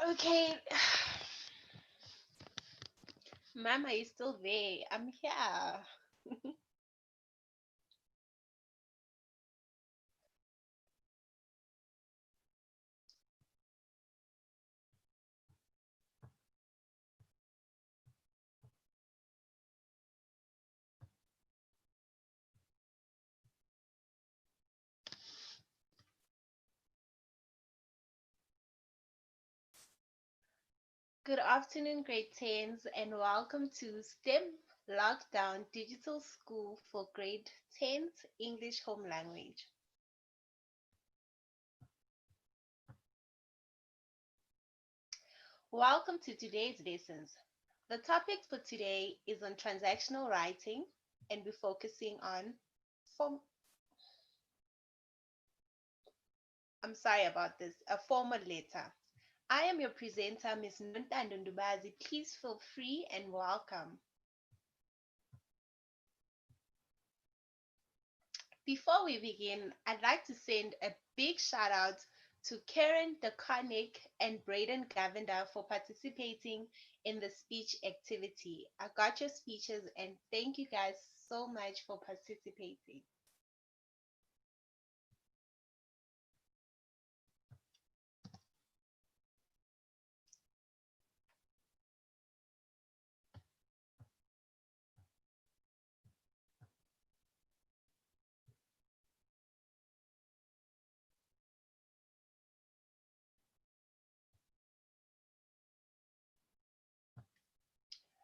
Okay, Mama is still there. I'm here. Good afternoon, grade 10s, and welcome to STEM Lockdown Digital School for grade 10th English Home Language. Welcome to today's lessons. The topic for today is on transactional writing, and we're focusing on form. I'm sorry about this, a formal letter. I am your presenter, Miss Nontando Ndubazi. Please feel free and welcome. Before we begin, I'd like to send a big shout out to Karen DeConnick and Braden Gavender for participating in the speech activity. I got your speeches and thank you guys so much for participating.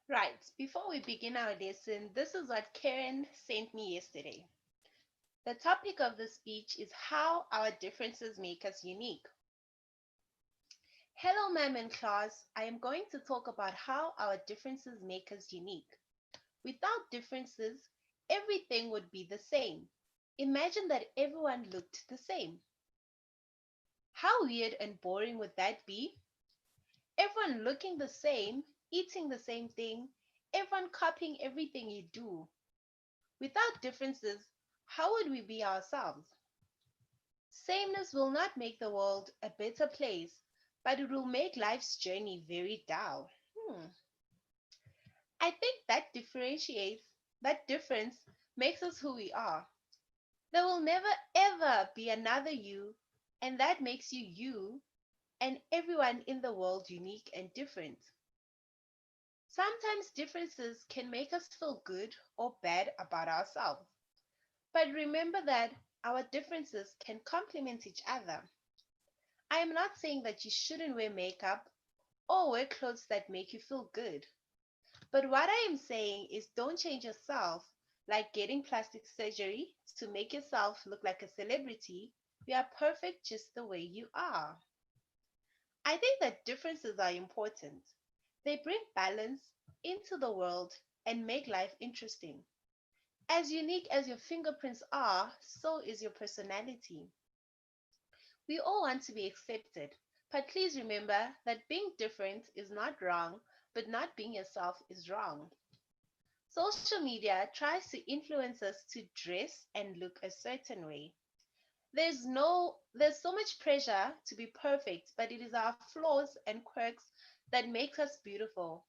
Right, before we begin our lesson, this is what Karen sent me yesterday. The topic of the speech is how our differences make us unique. Hello, ma'am and class. I am going to talk about how our differences make us unique. Without differences, everything would be the same. Imagine that everyone looked the same. How weird and boring would that be? Everyone looking the same, eating the same thing, everyone copying everything you do. Without differences, how would we be ourselves? Sameness will not make the world a better place, but it will make life's journey very dull. I think that difference makes us who we are. There will never ever be another you, and that makes you you and everyone in the world unique and different. Sometimes differences can make us feel good or bad about ourselves, but remember that our differences can complement each other. I am not saying that you shouldn't wear makeup or wear clothes that make you feel good, but what I am saying is don't change yourself like getting plastic surgery to make yourself look like a celebrity. You are perfect just the way you are. I think that differences are important. They bring balance into the world and make life interesting. As unique as your fingerprints are, so is your personality. We all want to be accepted, but please remember that being different is not wrong, but not being yourself is wrong. Social media tries to influence us to dress and look a certain way. There's so much pressure to be perfect, but it is our flaws and quirks that make us beautiful.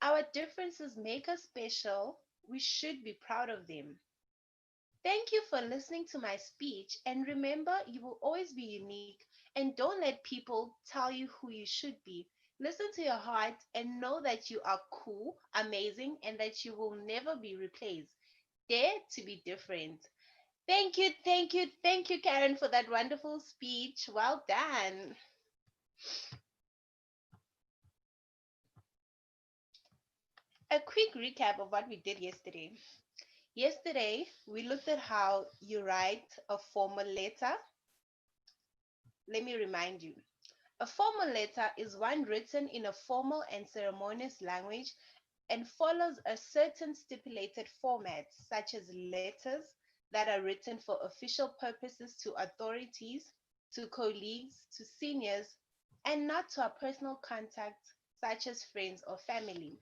Our differences make us special. We should be proud of them. Thank you for listening to my speech, and remember, you will always be unique, and don't let people tell you who you should be. Listen to your heart and know that you are cool, amazing, and that you will never be replaced. Dare to be different. Thank you, Karen, for that wonderful speech. Well done. A quick recap of what we did yesterday. Yesterday, we looked at how you write a formal letter. Let me remind you. A formal letter is one written in a formal and ceremonious language and follows a certain stipulated format, such as letters that are written for official purposes to authorities, to colleagues, to seniors, and not to our personal contacts, such as friends or family.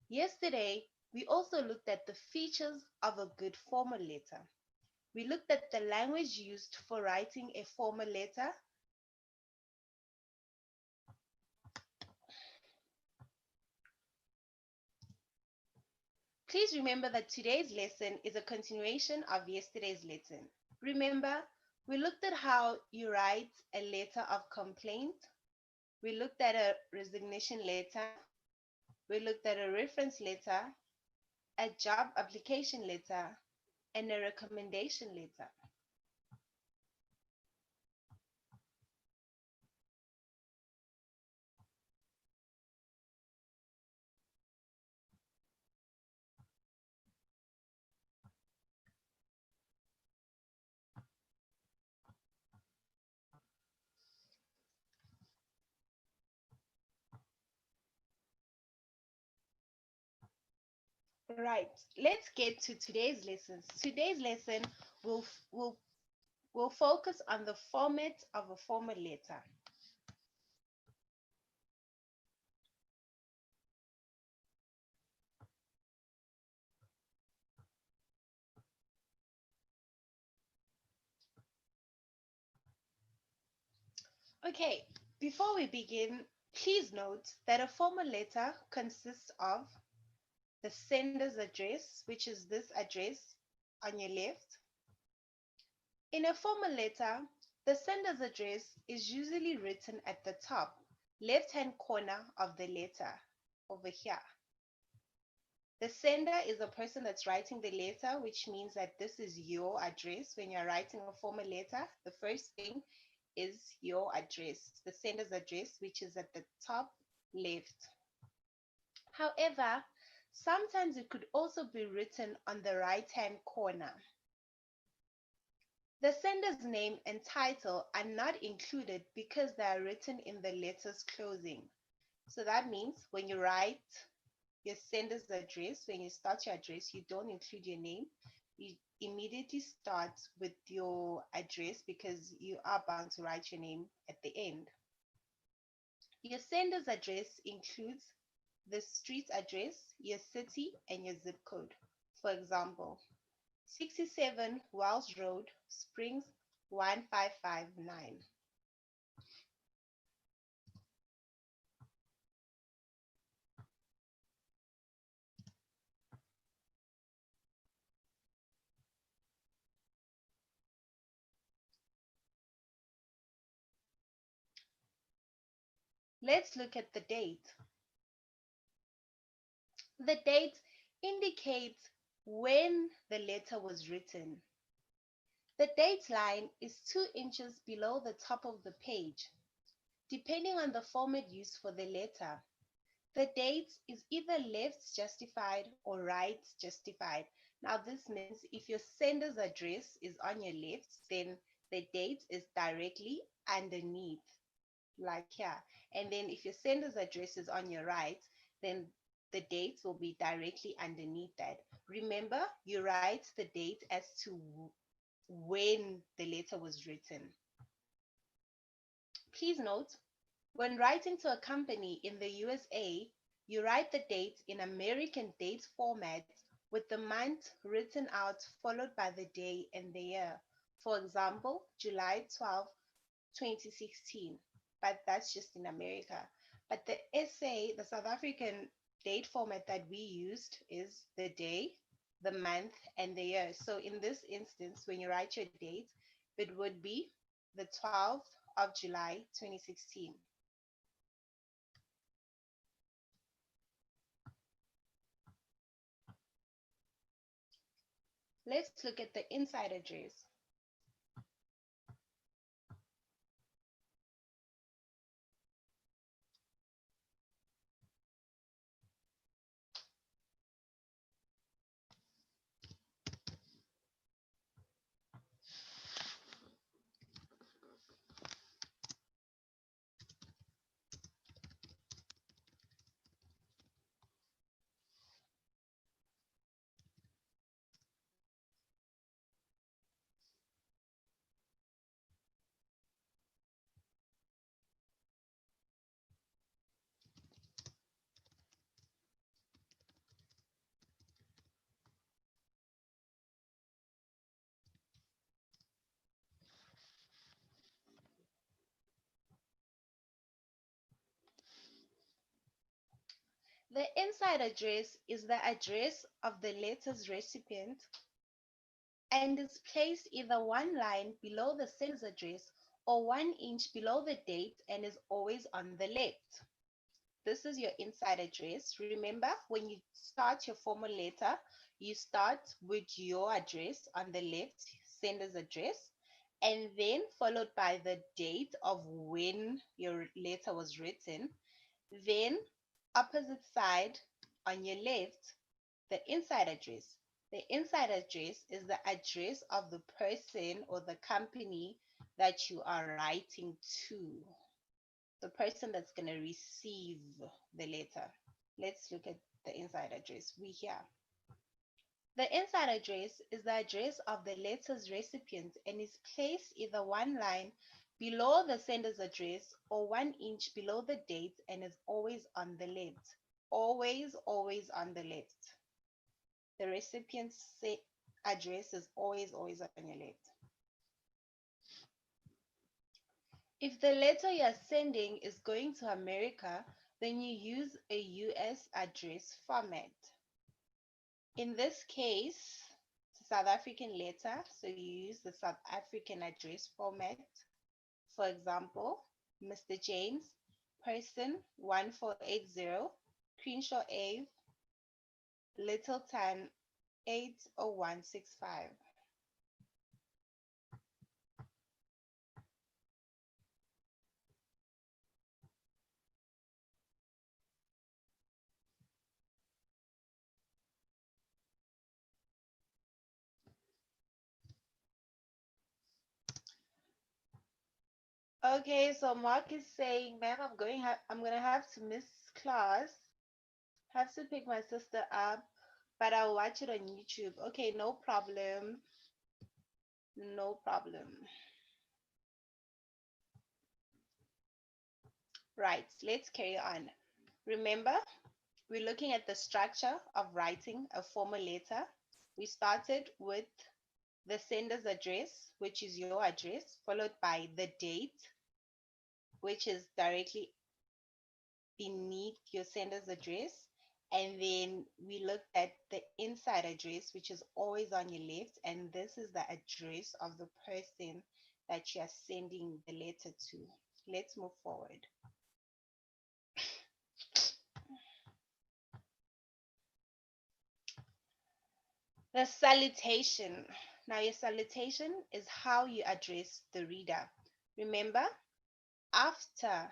Yesterday, we also looked at the features of a good formal letter. We looked at the language used for writing a formal letter. Please remember that today's lesson is a continuation of yesterday's lesson. Remember, we looked at how you write a letter of complaint. We looked at a resignation letter. We looked at a reference letter, a job application letter, and a recommendation letter. Right, let's get to today's lessons. Today's lesson will will will focus on the format of a formal letter. Okay, before we begin, please note that a formal letter consists of the sender's address, which is this address on your left. In a formal letter, the sender's address is usually written at the top left-hand corner of the letter over here. The sender is the person that's writing the letter, which means that this is your address. When you're writing a formal letter, the first thing is your address, the sender's address, which is at the top left. However, sometimes it could also be written on the right-hand corner. The sender's name and title are not included because they are written in the letter's closing. So that means when you write your sender's address, when you start your address, you don't include your name. You immediately start with your address because you are bound to write your name at the end. Your sender's address includes the street address, your city, and your zip code. For example, 67 Wells Road, Springs 1559. Let's look at the date. The date indicates when the letter was written. The date line is 2 inches below the top of the page. Depending on the format used for the letter, the date is either left justified or right justified. Now this means if your sender's address is on your left, then the date is directly underneath, like here. And then if your sender's address is on your right, then the date will be directly underneath that. Remember, you write the date as to when the letter was written. Please note, when writing to a company in the USA, you write the date in American date format with the month written out followed by the day and the year. For example, July 12, 2016. But that's just in America. But the SA, the South African date format that we used is the day, the month, and the year. So in this instance, when you write your date, it would be the 12th of July 2016. Let's look at the inside address. The inside address is the address of the letter's recipient and is placed either one line below the sender's address or 1 inch below the date and is always on the left. This is your inside address. Remember, when you start your formal letter, you start with your address on the left, sender's address, and then followed by the date of when your letter was written. Then, opposite side on your left, the inside address. The inside address is the address of the person or the company that you are writing to, the person that's going to receive the letter. Let's look at the inside address. We here. The inside address is the address of the letter's recipient and is placed either one line below the sender's address or 1 inch below the date and is always on the left. Always, always on the left. The recipient's address is always, always on your left. If the letter you're sending is going to America, then you use a US address format. In this case, it's a South African letter, so you use the South African address format. For example, Mr. James, person 1480, Crenshaw Ave, Littleton 80165. Okay, so Mark is saying, ma'am, I'm gonna have to miss class. Have to pick my sister up, but I'll watch it on YouTube. Okay, no problem. No problem. Right, let's carry on. Remember, we're looking at the structure of writing a formal letter. We started with the sender's address, which is your address, followed by the date, which is directly beneath your sender's address. And then we looked at the inside address, which is always on your left. And this is the address of the person that you are sending the letter to. Let's move forward. The salutation. Now, your salutation is how you address the reader. Remember, after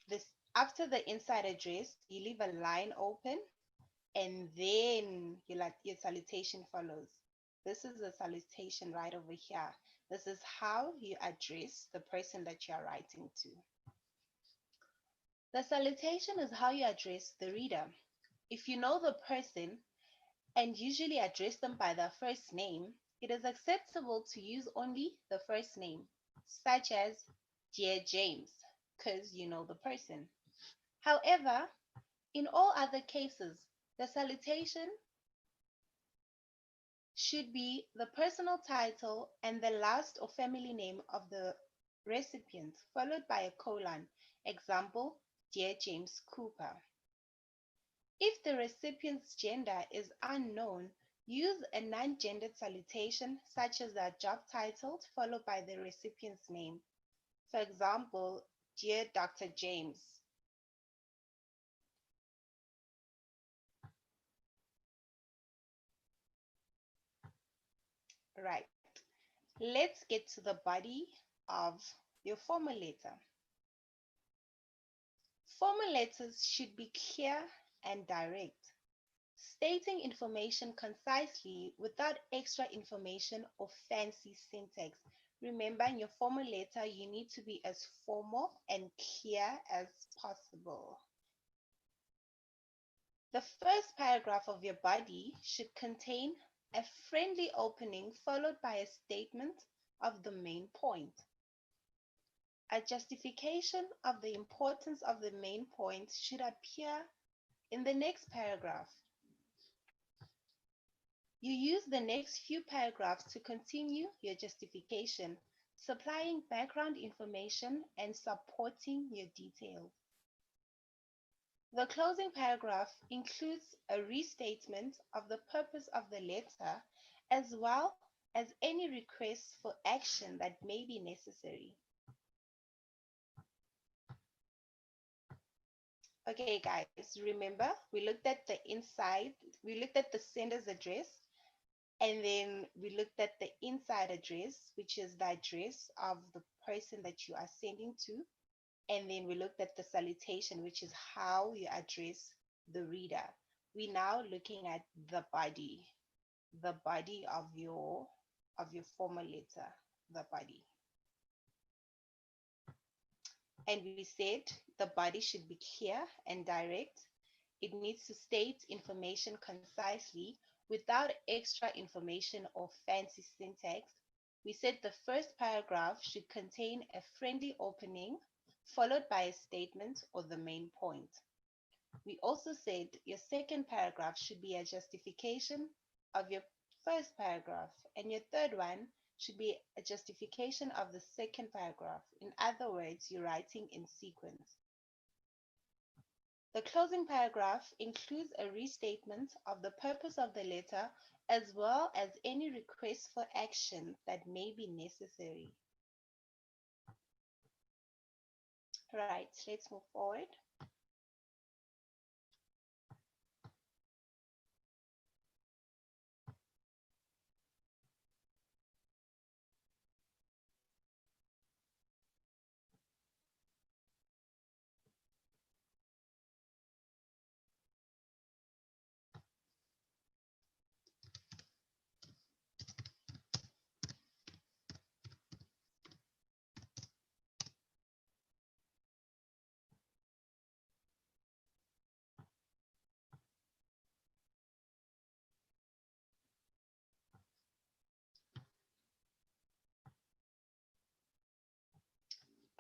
this, after the inside address, you leave a line open and then your salutation follows. This is the salutation right over here. This is how you address the person that you are writing to. The salutation is how you address the reader. If you know the person and usually address them by their first name, it is acceptable to use only the first name, such as Dear James, because you know the person. However, in all other cases, the salutation should be the personal title and the last or family name of the recipient, followed by a colon. Example, Dear James Cooper. If the recipient's gender is unknown, use a non-gendered salutation such as a job title followed by the recipient's name. For example, Dear Dr. James. Right. Let's get to the body of your formal letter. Formal letters should be clear and direct, stating information concisely without extra information or fancy syntax. Remember, in your formal letter, you need to be as formal and clear as possible. The first paragraph of your body should contain a friendly opening followed by a statement of the main point. A justification of the importance of the main point should appear in the next paragraph. You use the next few paragraphs to continue your justification, supplying background information and supporting your details. The closing paragraph includes a restatement of the purpose of the letter as well as any requests for action that may be necessary. Okay, guys, remember we looked at the inside, we looked at the sender's address, and then we looked at the inside address, which is the address of the person that you are sending to. And then we looked at the salutation, which is how you address the reader. We're now looking at the body of your formal letter, the body. And we said the body should be clear and direct. It needs to state information concisely without extra information or fancy syntax. We said the first paragraph should contain a friendly opening followed by a statement or the main point. We also said your second paragraph should be a justification of your first paragraph, and your third one should be a justification of the second paragraph. In other words, you're writing in sequence. The closing paragraph includes a restatement of the purpose of the letter as well as any requests for action that may be necessary. Right, let's move forward.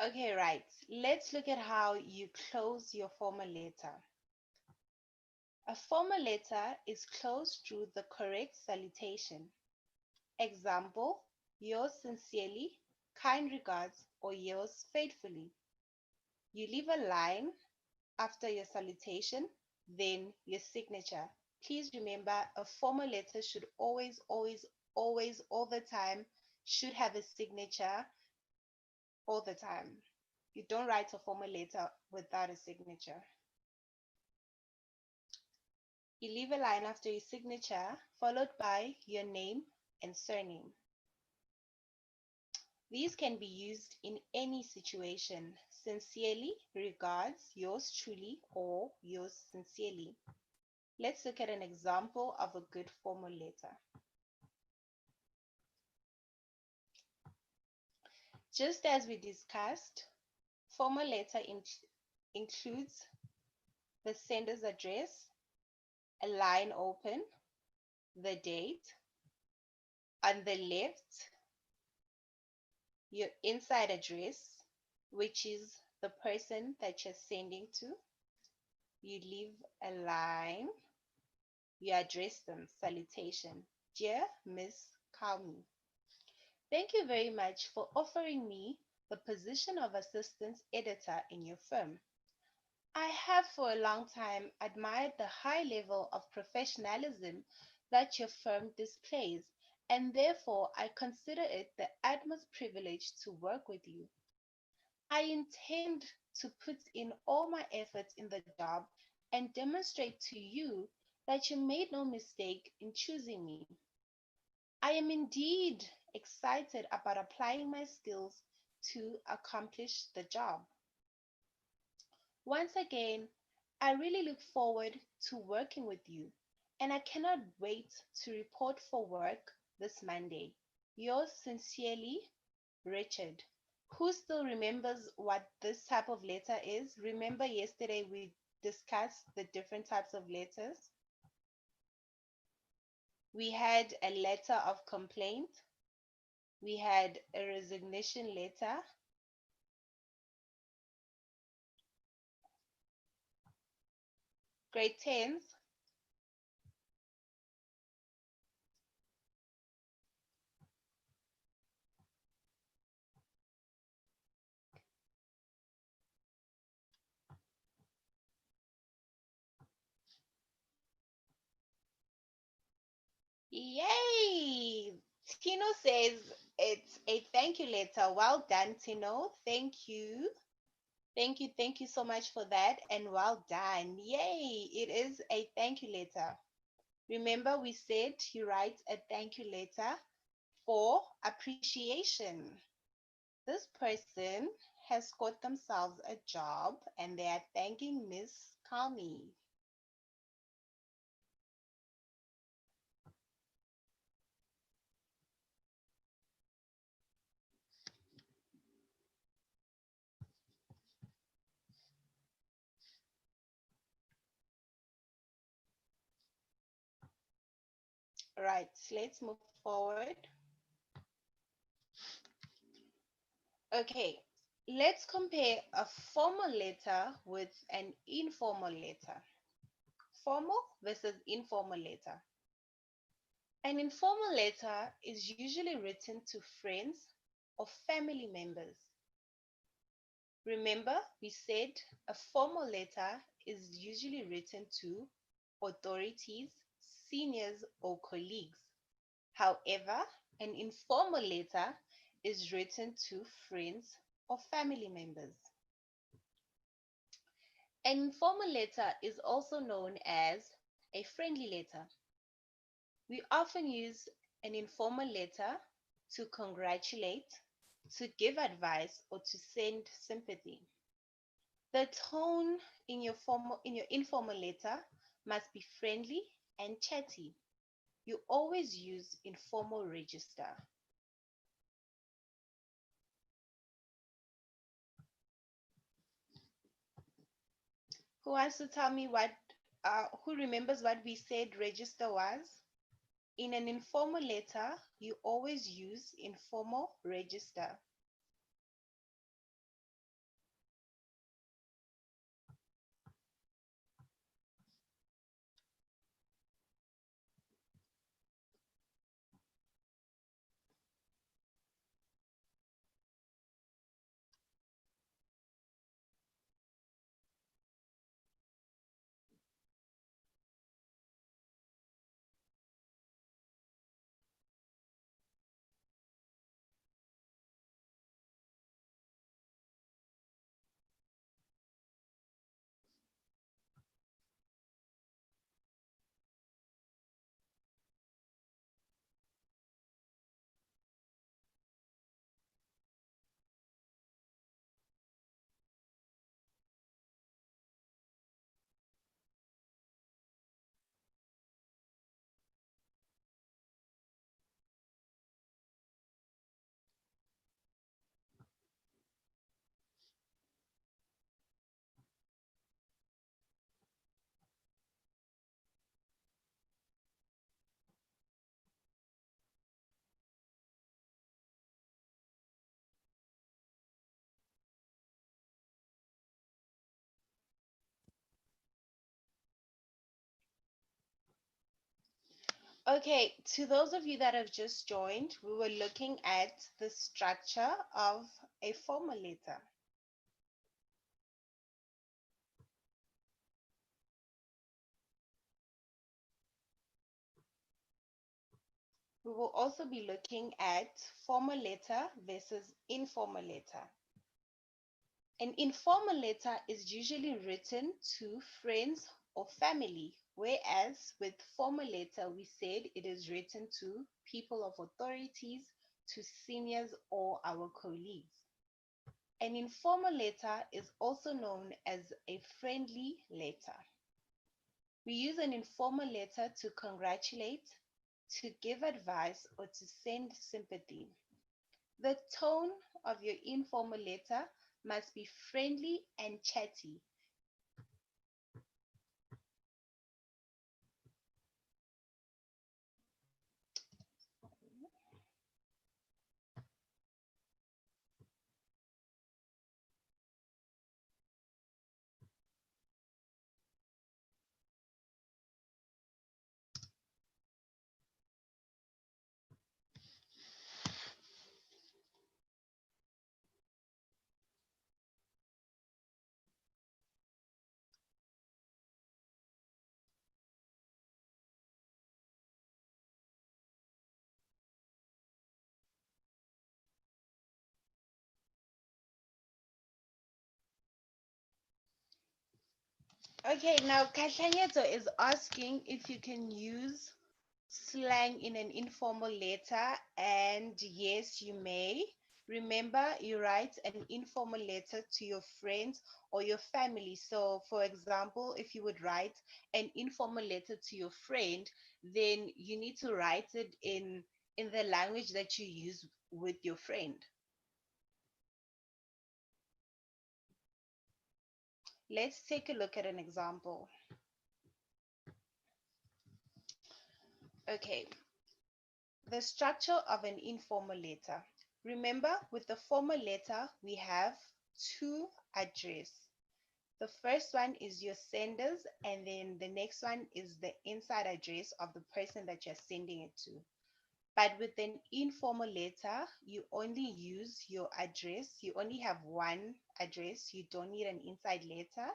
Okay, right. Let's look at how you close your formal letter. A formal letter is closed through the correct salutation. Example, yours sincerely, kind regards, or yours faithfully. You leave a line after your salutation, then your signature. Please remember a formal letter should always, always, always, all the time, should have a signature all the time. You don't write a formal letter without a signature. You leave a line after your signature, followed by your name and surname. These can be used in any situation. Sincerely, regards, yours truly, or yours sincerely. Let's look at an example of a good formal letter. Just as we discussed, formal letter includes the sender's address, a line open, the date. On the left, your inside address, which is the person that you're sending to. You leave a line, you address them, salutation. Dear Miss Kami, thank you very much for offering me the position of assistant editor in your firm. I have for a long time admired the high level of professionalism that your firm displays, and therefore I consider it the utmost privilege to work with you. I intend to put in all my efforts in the job and demonstrate to you that you made no mistake in choosing me. I am indeed excited about applying my skills to accomplish the job. Once again, I really look forward to working with you, and I cannot wait to report for work this Monday. Yours sincerely, Richard. Who still remembers what this type of letter is? Remember yesterday we discussed the different types of letters? We had a letter of complaint, we had a resignation letter, grade 10s, Yay! Tino says it's a thank you letter. Well done, Tino. Thank you. Thank you so much for that and well done. Yay! It is a thank you letter. Remember, we said you write a thank you letter for appreciation. This person has got themselves a job and they are thanking Miss Kami. Right, let's move forward. Okay, let's compare a formal letter with an informal letter. Formal versus informal letter. An informal letter is usually written to friends or family members. Remember, we said a formal letter is usually written to authorities, seniors, or colleagues. However, an informal letter is written to friends or family members. An informal letter is also known as a friendly letter. We often use an informal letter to congratulate, to give advice, or to send sympathy. The tone in your informal letter must be friendly and chatty. You always use informal register. Who wants to tell me who remembers what we said register was? In an informal letter, you always use informal register. Okay, to those of you that have just joined, we were looking at the structure of a formal letter. We will also be looking at formal letter versus informal letter. An informal letter is usually written to friends or family, whereas with formal letter, we said it is written to people of authorities, to seniors or our colleagues. An informal letter is also known as a friendly letter. We use an informal letter to congratulate, to give advice, or to send sympathy. The tone of your informal letter must be friendly and chatty. Okay, now Kahlanyeto is asking if you can use slang in an informal letter, and yes, you may. Remember, you write an informal letter to your friends or your family. So, for example, if you would write an informal letter to your friend, then you need to write it in the language that you use with your friend. Let's take a look at an example. Okay, the structure of an informal letter. Remember, with the formal letter, we have two address. The first one is your senders, and then the next one is the inside address of the person that you're sending it to. But with an informal letter, you only use your address. You only have one address. You don't need an inside letter.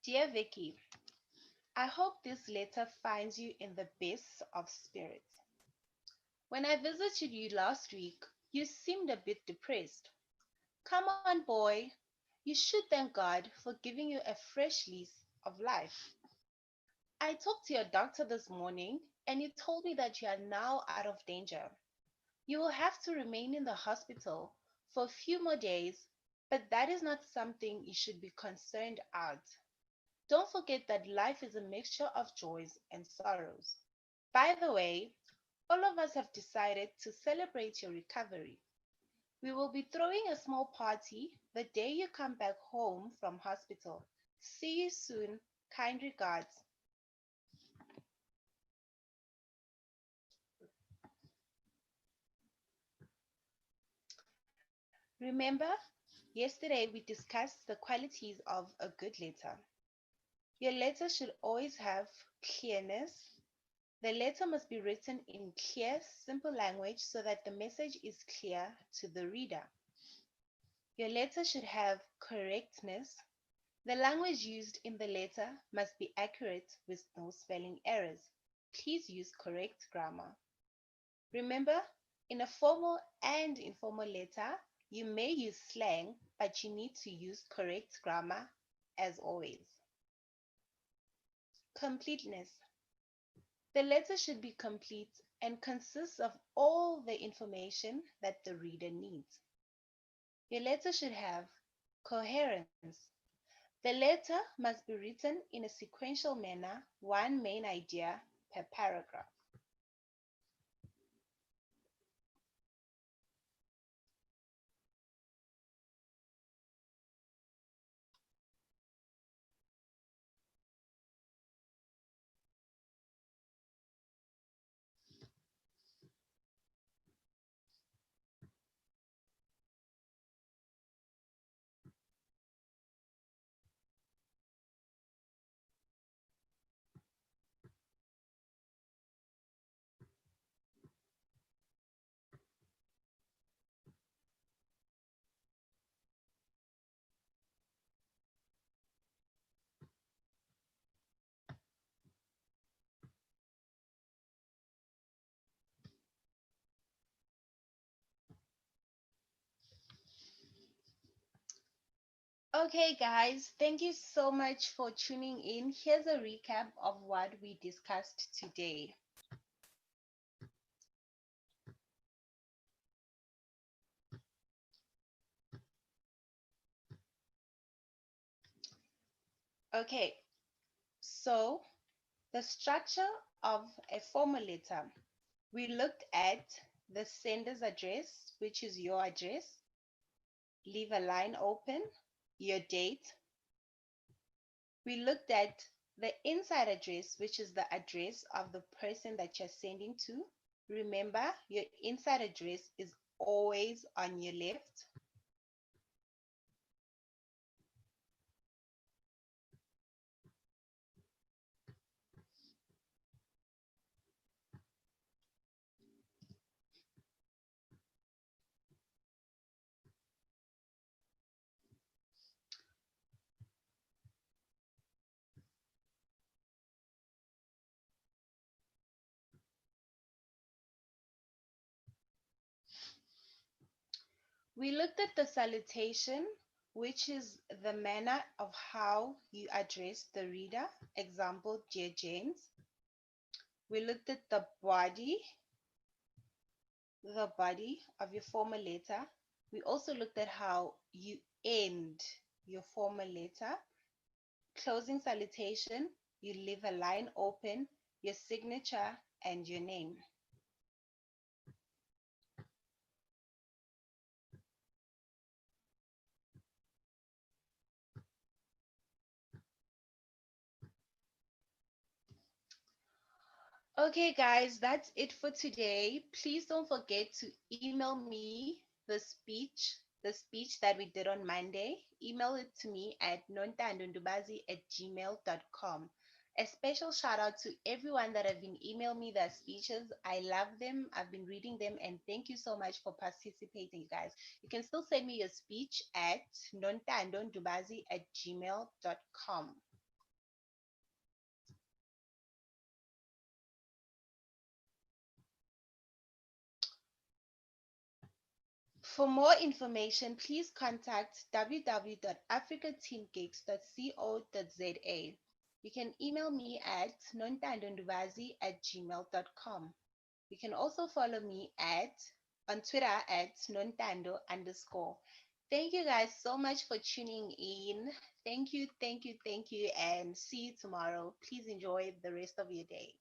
Dear Vicky, I hope this letter finds you in the best of spirits. When I visited you last week, you seemed a bit depressed. Come on, boy. You should thank God for giving you a fresh lease of life. I talked to your doctor this morning and you told me that you are now out of danger. You will have to remain in the hospital for a few more days, but that is not something you should be concerned about. Don't forget that life is a mixture of joys and sorrows. By the way, all of us have decided to celebrate your recovery. We will be throwing a small party the day you come back home from hospital. See you soon. Kind regards. Remember, yesterday we discussed the qualities of a good letter. Your letter should always have clearness. The letter must be written in clear, simple language so that the message is clear to the reader. Your letter should have correctness. The language used in the letter must be accurate with no spelling errors. Please use correct grammar. Remember, in a formal and informal letter, you may use slang, but you need to use correct grammar as always. Completeness. The letter should be complete and consists of all the information that the reader needs. Your letter should have coherence. The letter must be written in a sequential manner, one main idea per paragraph. Okay, guys, thank you so much for tuning in. Here's a recap of what we discussed today. Okay, so the structure of a formal letter. We looked at the sender's address, which is your address. Leave a line open, your date. We looked at the inside address, which is the address of the person that you're sending to. Remember, your inside address is always on your left. We looked at the salutation, which is the manner of how you address the reader. Example, dear James. We looked at the body of your formal letter. We also looked at how you end your formal letter. Closing salutation, you leave a line open, your signature, and your name. Okay, guys, that's it for today. Please don't forget to email me the speech that we did on Monday. Email it to me at nontandondubazi@gmail.com. A special shout out to everyone that have been emailing me their speeches. I love them. I've been reading them, and thank you so much for participating, you guys. You can still send me your speech at nontandondubazi@gmail.com. For more information, please contact www.africateamgigs.co.za. You can email me at nontandondubazi@gmail.com. You can also follow me on Twitter at nontando_. Thank you guys so much for tuning in. Thank you, thank you, thank you, and see you tomorrow. Please enjoy the rest of your day.